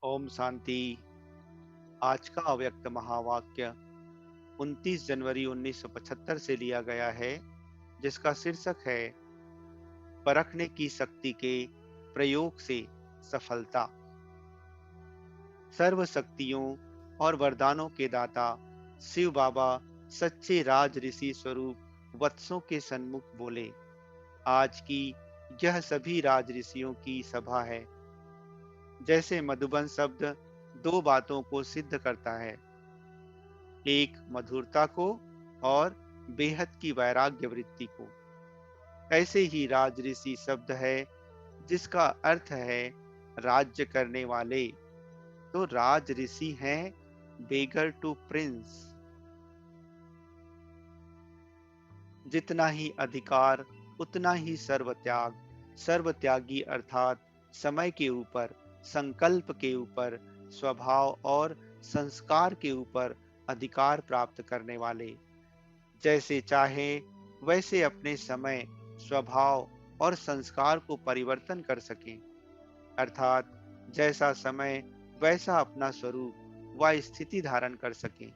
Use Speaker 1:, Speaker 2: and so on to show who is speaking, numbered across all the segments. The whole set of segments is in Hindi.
Speaker 1: ओम शांति। आज का अव्यक्त महावाक्य 29 जनवरी 1975 से लिया गया है, जिसका शीर्षक है परखने की शक्ति के प्रयोग से सफलता। सर्व शक्तियों और वरदानों के दाता शिव बाबा सच्चे राज ऋषि स्वरूप वत्सों के सन्मुख बोले। आज की यह सभी राज ऋषियों की सभा है। जैसे मधुबन शब्द दो बातों को सिद्ध करता है, एक मधुरता को और बेहद की वैराग्य वृत्ति को। ऐसे ही राजऋषि शब्द है, जिसका अर्थ है राज्य करने वाले। तो राजऋषि हैं बेगर टू प्रिंस। जितना ही अधिकार उतना ही सर्वत्याग। सर्वत्यागी अर्थात समय के ऊपर, संकल्प के ऊपर, स्वभाव और संस्कार के ऊपर अधिकार प्राप्त करने वाले। जैसे चाहे वैसे अपने समय, स्वभाव और संस्कार को परिवर्तन कर सकें। अर्थात जैसा समय वैसा अपना स्वरूप व स्थिति धारण कर सकें।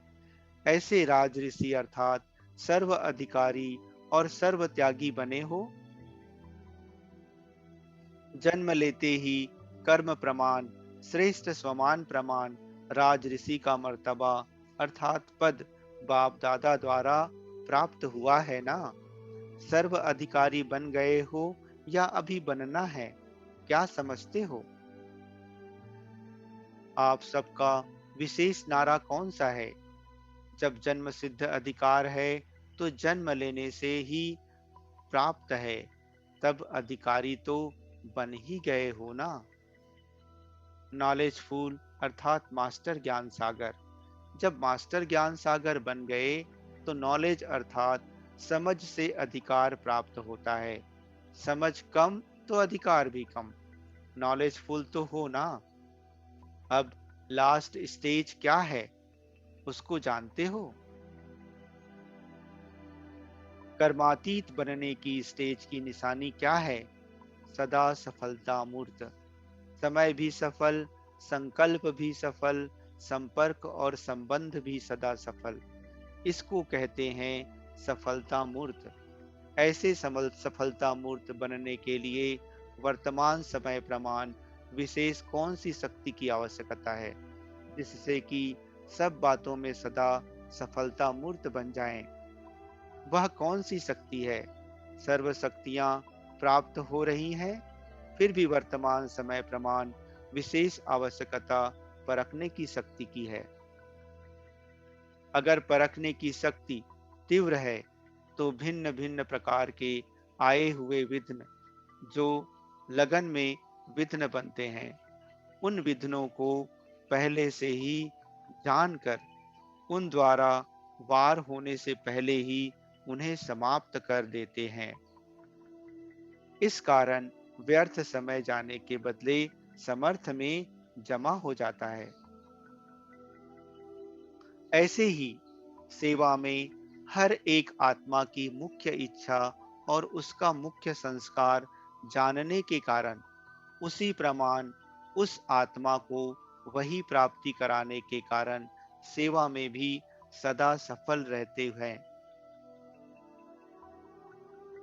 Speaker 1: ऐसे राजऋषि अर्थात सर्व अधिकारी और सर्व त्यागी बने हो। जन्म लेते ही कर्म प्रमाण, श्रेष्ठ स्वमान प्रमाण, राजऋषि का मर्तबा अर्थात पद बाप दादा द्वारा प्राप्त हुआ है ना। सर्व अधिकारी बन गए हो या अभी बनना है, क्या समझते हो? आप सबका विशेष नारा कौन सा है? जब जन्म सिद्ध अधिकार है तो जन्म लेने से ही प्राप्त है, तब अधिकारी तो बन ही गए हो ना। नॉलेजफुल अर्थात मास्टर ज्ञान सागर। जब मास्टर ज्ञान सागर बन गए तो नॉलेज अर्थात समझ से अधिकार प्राप्त होता है। समझ कम तो अधिकार भी कम। नॉलेजफुल तो हो ना। अब लास्ट स्टेज क्या है, उसको जानते हो? कर्मातीत बनने की स्टेज की निशानी क्या है? सदा सफलता मूर्त। समय भी सफल, संकल्प भी सफल, संपर्क और संबंध भी सदा सफल। इसको कहते हैं सफलता मूर्त। ऐसे सफलता मूर्त बनने के लिए वर्तमान समय प्रमाण विशेष कौन सी शक्ति की आवश्यकता है, जिससे कि सब बातों में सदा सफलता मूर्त बन जाएं? वह कौन सी शक्ति है? सर्व शक्तियां प्राप्त हो रही हैं, फिर भी वर्तमान समय प्रमाण विशेष आवश्यकता परखने की शक्ति की है। अगर परखने की शक्ति तीव्र है तो भिन्न भिन्न प्रकार के आए हुए विघ्न, जो लगन में विघ्न बनते हैं, उन विघ्नों को पहले से ही जानकर उन द्वारा वार होने से पहले ही उन्हें समाप्त कर देते हैं। इस कारण व्यर्थ समय जाने के बदले समर्थ में जमा हो जाता है। ऐसे ही सेवा में हर एक आत्मा की मुख्य इच्छा और उसका मुख्य संस्कार जानने के कारण उसी प्रमाण उस आत्मा को वही प्राप्ति कराने के कारण सेवा में भी सदा सफल रहते हैं।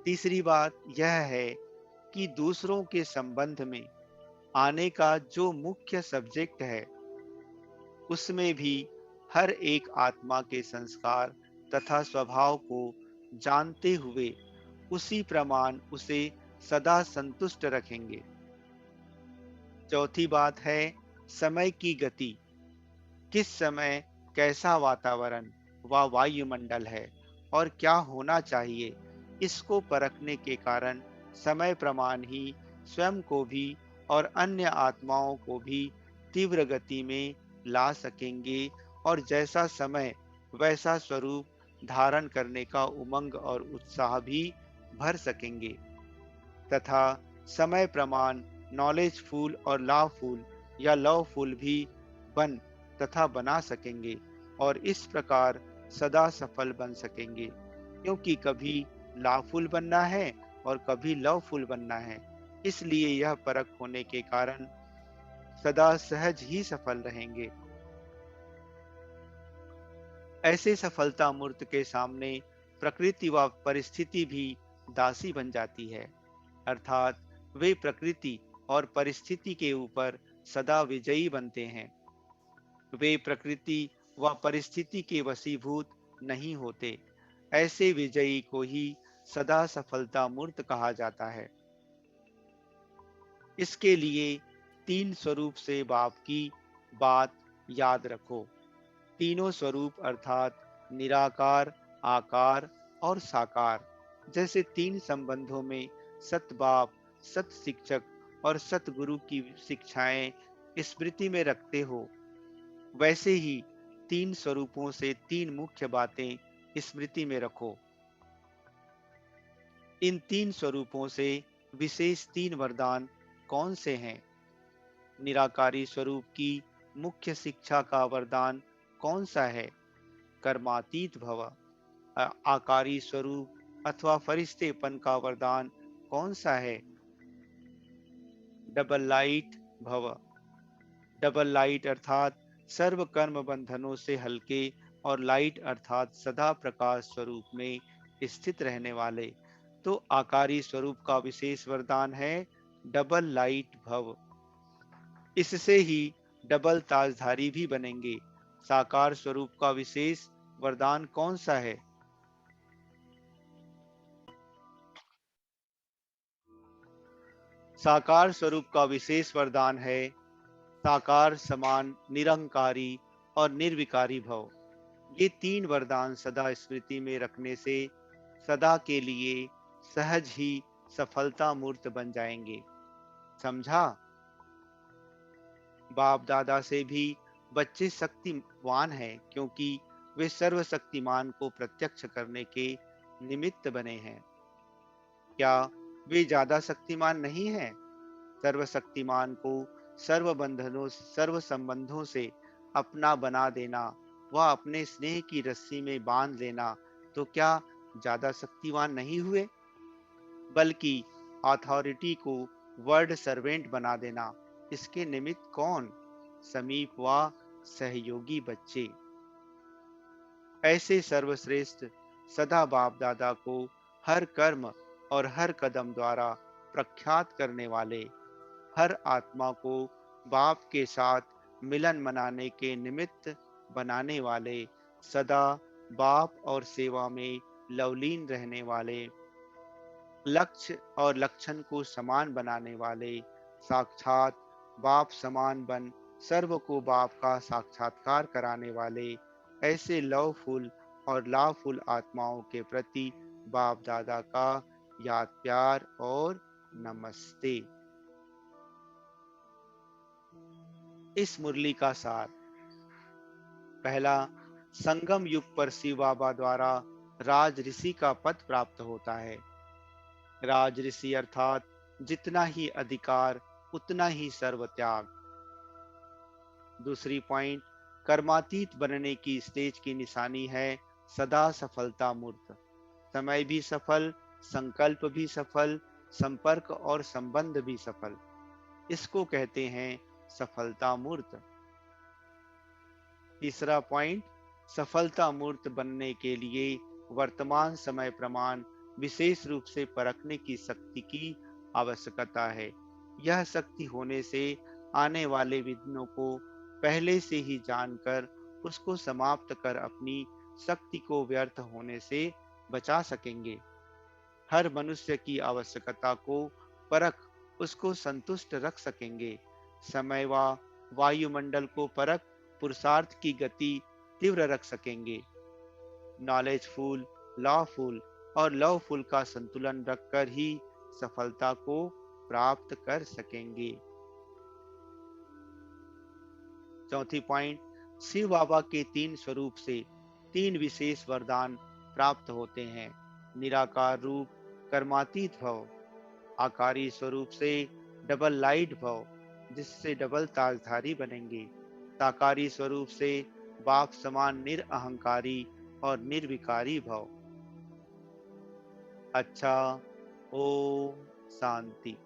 Speaker 1: तीसरी बात यह है कि दूसरों के संबंध में आने का जो मुख्य सब्जेक्ट है, उसमें भी हर एक आत्मा के संस्कार तथा स्वभाव को जानते हुए उसी प्रमाण उसे सदा संतुष्ट रखेंगे। चौथी बात है समय की गति। किस समय कैसा वातावरण व वायुमंडल है और क्या होना चाहिए, इसको परखने के कारण समय प्रमाण ही स्वयं को भी और अन्य आत्माओं को भी तीव्र गति में ला सकेंगे और जैसा समय वैसा स्वरूप धारण करने का उमंग और उत्साह भी भर सकेंगे। तथा समय प्रमाण नॉलेजफुल और लॉफुल या लवफुल भी बन तथा बना सकेंगे और इस प्रकार सदा सफल बन सकेंगे, क्योंकि कभी लॉफुल बनना है और कभी लवफुल बनना है। इसलिए यह परख होने के कारण सदा सहज ही सफल रहेंगे। ऐसे सफलता मूर्त के सामने प्रकृति व परिस्थिति भी दासी बन जाती है, अर्थात वे प्रकृति और परिस्थिति के ऊपर सदा विजयी बनते हैं। वे प्रकृति व परिस्थिति के वशीभूत नहीं होते। ऐसे विजयी को ही सदा सफलता मूर्त कहा जाता है। इसके लिए तीन स्वरूप से बाप की बात याद रखो। तीनों स्वरूप अर्थात निराकार, आकार और साकार जैसे तीन संबंधों में सत बाप, सत शिक्षक और सत गुरु की शिक्षाएं स्मृति में रखते हो, वैसे ही तीन स्वरूपों से तीन मुख्य बातें स्मृति में रखो। इन तीन स्वरूपों से विशेष तीन वरदान कौन से हैं? निराकारी स्वरूप की मुख्य शिक्षा का वरदान कौन सा है? कर्मातीत भव। आकारी स्वरूप अथवा फरिश्तेपन का वरदान कौन सा है? डबल लाइट भव। डबल लाइट अर्थात सर्व कर्म बंधनों से हल्के और लाइट अर्थात सदा प्रकाश स्वरूप में स्थित रहने वाले। तो आकारी स्वरूप का विशेष वरदान है डबल लाइट भव। इससे ही डबल ताजधारी भी बनेंगे। साकार स्वरूप का विशेष वरदान कौन सा है? साकार स्वरूप का विशेष वरदान है साकार समान निरंकारी और निर्विकारी भव। ये तीन वरदान सदा स्मृति में रखने से सदा के लिए सहज ही सफलता मूर्त बन जाएंगे। समझा? बाप दादा से भी बच्चे शक्तिवान हैं, क्योंकि वे सर्वशक्तिमान को प्रत्यक्ष करने के निमित्त बने हैं। क्या वे ज्यादा शक्तिमान नहीं हैं? सर्वशक्तिमान को सर्व बंधनों, सर्व संबंधों से अपना बना देना व अपने स्नेह की रस्सी में बांध लेना, तो क्या ज्यादा शक्तिवान नहीं हुए? बल्कि अथॉरिटी को वर्ड सर्वेंट बना देना, इसके निमित्त कौन? समीप व सहयोगी बच्चे। ऐसे सर्वश्रेष्ठ सदा बाप दादा को हर कर्म और हर कदम द्वारा प्रख्यात करने वाले, हर आत्मा को बाप के साथ मिलन मनाने के निमित्त बनाने वाले, सदा बाप और सेवा में लवलीन रहने वाले, लक्ष्य और लक्षण को समान बनाने वाले, साक्षात बाप समान बन सर्व को बाप का साक्षात्कार कराने वाले, ऐसे लवफुल और लाभफुल आत्माओं के प्रति बाप दादा का याद प्यार और नमस्ते। इस मुरली का सार। पहला, संगम युग पर शिव बाबा द्वारा राज ऋषि का पद प्राप्त होता है। राज ऋषि अर्थात जितना ही अधिकार उतना ही सर्व त्याग। दूसरी पॉइंट, कर्मातीत बनने की स्टेज की निशानी है सदा सफलता मूर्त। समय भी सफल, संकल्प भी सफल, संपर्क और संबंध भी सफल। इसको कहते हैं सफलता मूर्त। तीसरा पॉइंट, सफलता मूर्त बनने के लिए वर्तमान समय प्रमाण विशेष रूप से परखने की शक्ति की आवश्यकता है। यह शक्ति होने से आने वाले विघ्नों को पहले से ही जानकर उसको समाप्त कर अपनी शक्ति को व्यर्थ होने से बचा सकेंगे। हर मनुष्य की आवश्यकता को परख उसको संतुष्ट रख सकेंगे। समय व वायुमंडल को परख पुरुषार्थ की गति तीव्र रख सकेंगे। नॉलेजफुल, लॉफुल और लवफुल का संतुलन रखकर ही सफलता को प्राप्त कर सकेंगे। चौथी पॉइंट, शिव बाबा के तीन स्वरूप से तीन विशेष वरदान प्राप्त होते हैं। निराकार रूप कर्मातीत भव, आकारी स्वरूप से डबल लाइट भव जिससे डबल ताजधारी बनेंगे, साकारी स्वरूप से बाप समान निरअहंकारी और निर्विकारी भव। अच्छा, ओम शांति।